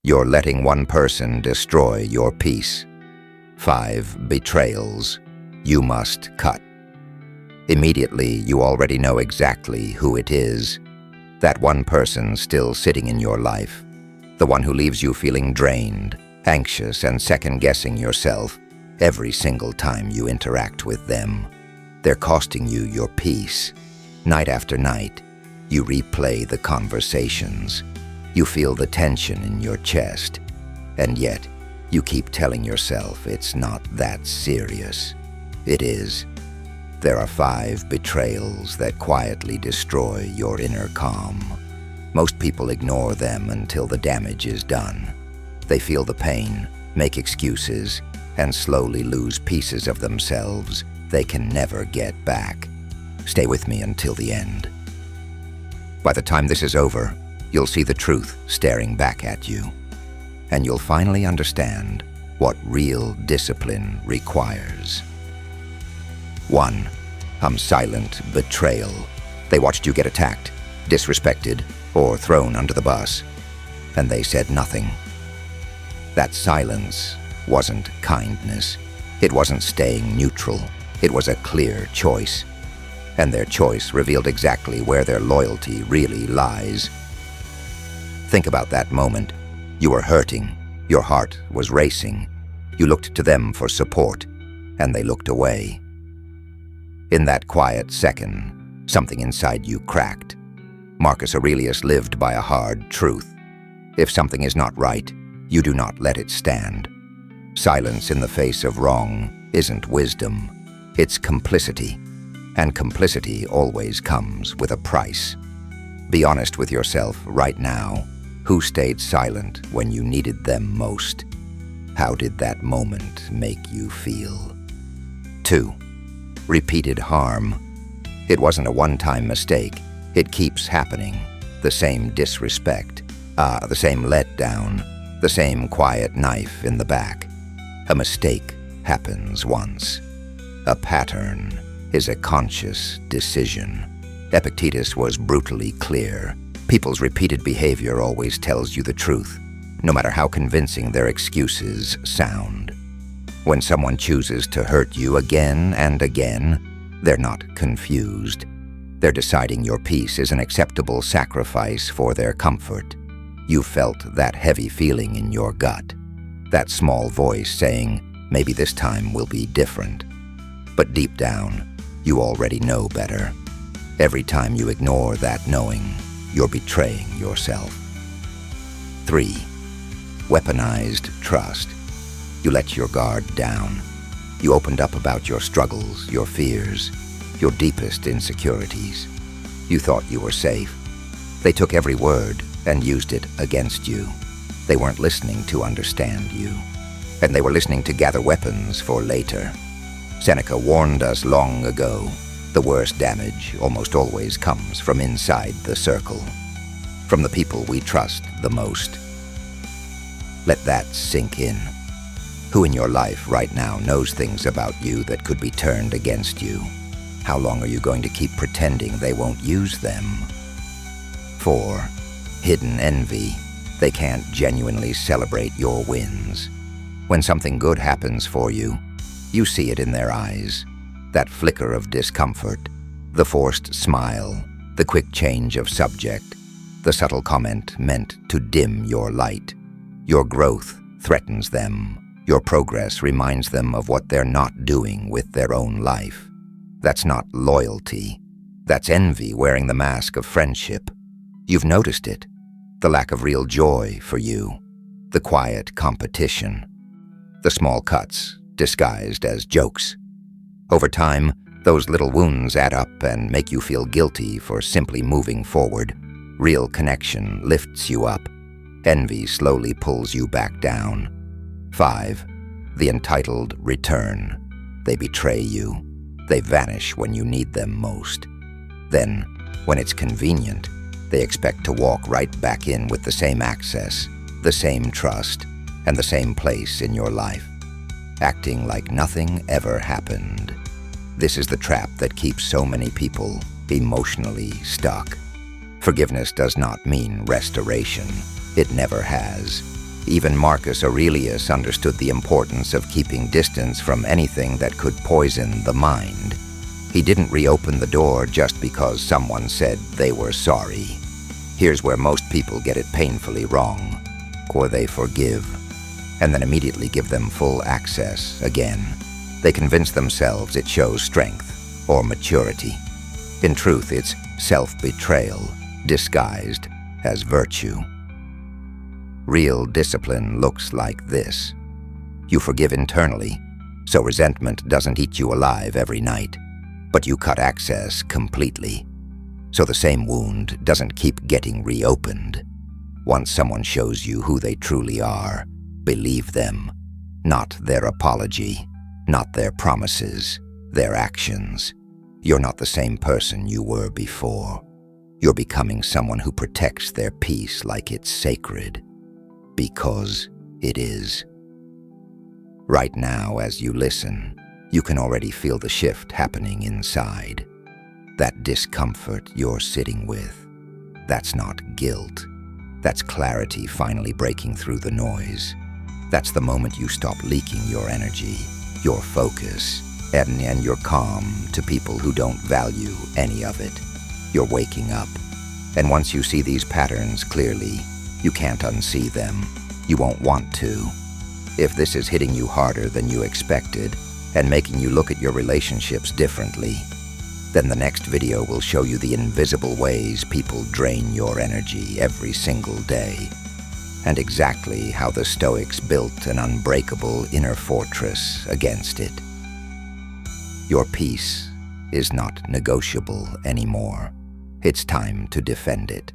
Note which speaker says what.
Speaker 1: You're letting one person destroy your peace. 5 betrayals you must cut. Immediately, you already know exactly who it is. That one person still sitting in your life. The one who leaves you feeling drained, anxious, and second-guessing yourself every single time you interact with them. They're costing you your peace. Night after night, you replay the conversations. You feel the tension in your chest. And yet, you keep telling yourself it's not that serious. It is. There are 5 betrayals that quietly destroy your inner calm. Most people ignore them until the damage is done. They feel the pain, make excuses, and slowly lose pieces of themselves they can never get back. Stay with me until the end. By the time this is over, you'll see the truth staring back at you, and you'll finally understand what real discipline requires. 1. Silent betrayal. They watched you get attacked, disrespected, or thrown under the bus, and they said nothing. That silence wasn't kindness. It wasn't staying neutral. It was a clear choice. And their choice revealed exactly where their loyalty really lies. Think about that moment. You were hurting. Your heart was racing. You looked to them for support, and they looked away. In that quiet second, something inside you cracked. Marcus Aurelius lived by a hard truth. If something is not right, you do not let it stand. Silence in the face of wrong isn't wisdom. It's complicity. And complicity always comes with a price. Be honest with yourself right now. Who stayed silent when you needed them most? How did that moment make you feel? 2. Repeated harm. It wasn't a one-time mistake. It keeps happening. The same disrespect, the same letdown, the same quiet knife in the back. A mistake happens once. A pattern is a conscious decision. Epictetus was brutally clear. People's repeated behavior always tells you the truth, no matter how convincing their excuses sound. When someone chooses to hurt you again and again, they're not confused. They're deciding your peace is an acceptable sacrifice for their comfort. You felt that heavy feeling in your gut, that small voice saying, maybe this time will be different. But deep down, you already know better. Every time you ignore that knowing, you're betraying yourself. 3. Weaponized trust. You let your guard down. You opened up about your struggles, your fears, your deepest insecurities. You thought you were safe. They took every word and used it against you. They weren't listening to understand you, and they were listening to gather weapons for later. Seneca warned us long ago, the worst damage almost always comes from inside the circle, from the people we trust the most. Let that sink in. Who in your life right now knows things about you that could be turned against you? How long are you going to keep pretending they won't use them? 4. Hidden envy. They can't genuinely celebrate your wins. When something good happens for you, you see it in their eyes. That flicker of discomfort, the forced smile, the quick change of subject, the subtle comment meant to dim your light. Your growth threatens them. Your progress reminds them of what they're not doing with their own life. That's not loyalty. That's envy wearing the mask of friendship. You've noticed it. The lack of real joy for you. The quiet competition. The small cuts disguised as jokes. Over time, those little wounds add up and make you feel guilty for simply moving forward. Real connection lifts you up. Envy slowly pulls you back down. 5. The entitled return. They betray you. They vanish when you need them most. Then, when it's convenient, they expect to walk right back in with the same access, the same trust, and the same place in your life, acting like nothing ever happened. This is the trap that keeps so many people emotionally stuck. Forgiveness does not mean restoration. It never has. Even Marcus Aurelius understood the importance of keeping distance from anything that could poison the mind. He didn't reopen the door just because someone said they were sorry. Here's where most people get it painfully wrong, or they forgive, and then immediately give them full access again. They convince themselves it shows strength or maturity. In truth, it's self-betrayal disguised as virtue. Real discipline looks like this. You forgive internally, so resentment doesn't eat you alive every night, but you cut access completely, so the same wound doesn't keep getting reopened. Once someone shows you who they truly are, believe them, not their apology, not their promises, their actions. You're not the same person you were before. You're becoming someone who protects their peace like it's sacred, because it is. Right now, as you listen, you can already feel the shift happening inside. That discomfort you're sitting with, that's not guilt. That's clarity finally breaking through the noise. That's the moment you stop leaking your energy, your focus, and your calm to people who don't value any of it. You're waking up. And once you see these patterns clearly, you can't unsee them. You won't want to. If this is hitting you harder than you expected and making you look at your relationships differently, then the next video will show you the invisible ways people drain your energy every single day, and exactly how the Stoics built an unbreakable inner fortress against it. Your peace is not negotiable anymore. It's time to defend it.